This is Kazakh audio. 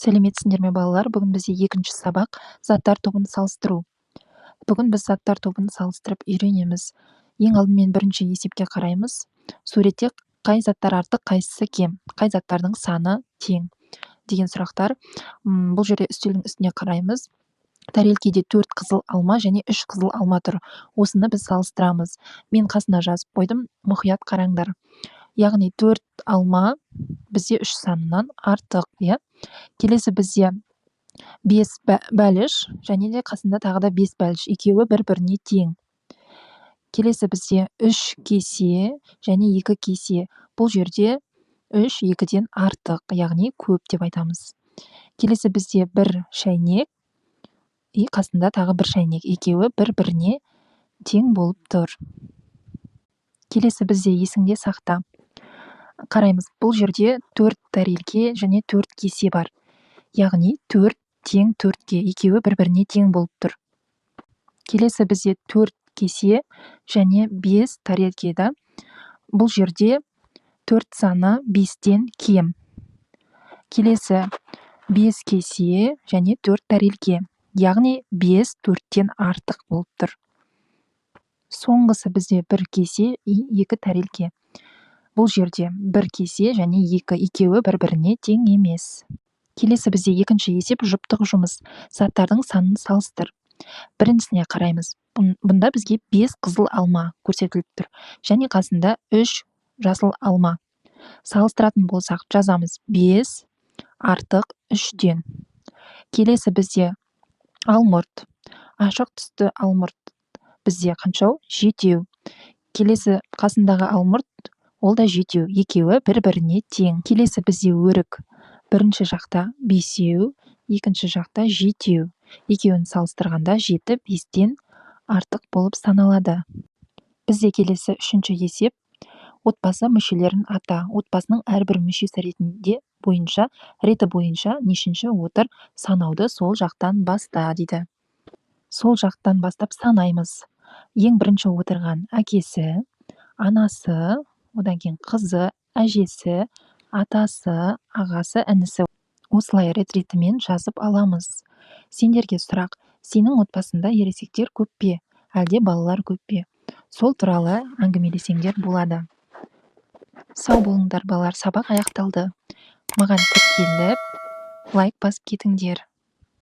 Сәлеметсіңдер ме балалар? Бүгін бізде екінші сабақ заттар тобын салыстыру. Бүгін біз заттар тобын салыстырып үйренеміз. Ең алдымен бірінші есепке қараймыз. Суретте қай заттар артық, қайсысы кем, қай заттардың саны тең деген сұрақтар. Бұл жерде үстелдің үстіне қараймыз. Тәрелкеде 4 қызыл алма және 3 қызыл алма тұр. Осыны біз салыстырамыз. Мен қасына жазып қойдым, мұқият қараңдар. Яғни 4 алма бізде 3 санынан артық, иә. Келесі бізде 5 бәліш және де қасында тағы да 5 бәліш. Екеуі бір-біріне тең. Келесі бізде 3 кесе және 2 кесе. Бұл жерде 3 2-ден артық, яғни көп деп айтамыз. Келесі бізде 1 шәйнек и қасында тағы 1 шәйнек. Екеуі бір-біріне тең болып тұр. Келесі бізде есіңде сақта. Қараймыз, бұл жерде 4 тәрелке және 4 кесе бар. Яғни 4 тең 4-ке, екеуі бір-біріне тең болып тұр. Келесі бізде 4 кесе және 5 тәрелке да. Бұл жерде 4 саны 5-тен кем. Келесі 5 кесе және 4 тәрелке. Яғни 5 4-тен артық болып тұр. Соңғысы бізде 1 кесе и 2 тәрелке. Бұл жерде 1 кесе және 2, екеуі бір-біріне тең емес. Келесі бізде екінші есеп жұптық жұмыс. Заттардың санын салыстыр. Біріншісіне қараймыз. Бұнда бізге 5 қызыл алма көрсетіліп тұр. Және қасында 3 жасыл алма. Салыстыратын болсақ, жазамыз 5 артық 3-ден. Келесі бізде алмұрт. Ашық түсті алмұрт бізде қаншау? 7. Келесі қасындағы алмұрт, ол да 7. Екеуі бір-біріне тең. Келесі бізде өрік. Бірінші жақта 5, екінші жақта 7. Екеуін салыстырғанда 7 5-тен артық болып саналады. Бізде келесі үшінші есеп. Отбасы мүшелерін ата. Отбасының әрбір мүшесі реті бойынша нешінші отыр, санауды сол жақтан баста дейді. Сол жақтан бастап санаймыз. Ең бірінші отырған әкесі, анасы, одан кейін қызы, әжесі, атасы, ағасы, інісі. Осылай рет-ретімен жазып аламыз. Сендерге сұрақ, сенің отбасында ересектер көп пе, әлде балалар көп пе? Сол туралы әңгімелесеңдер болады. Сау болыңдар балалар, сабақ аяқталды. Маған тіркеліп, лайк басып кетіңдер.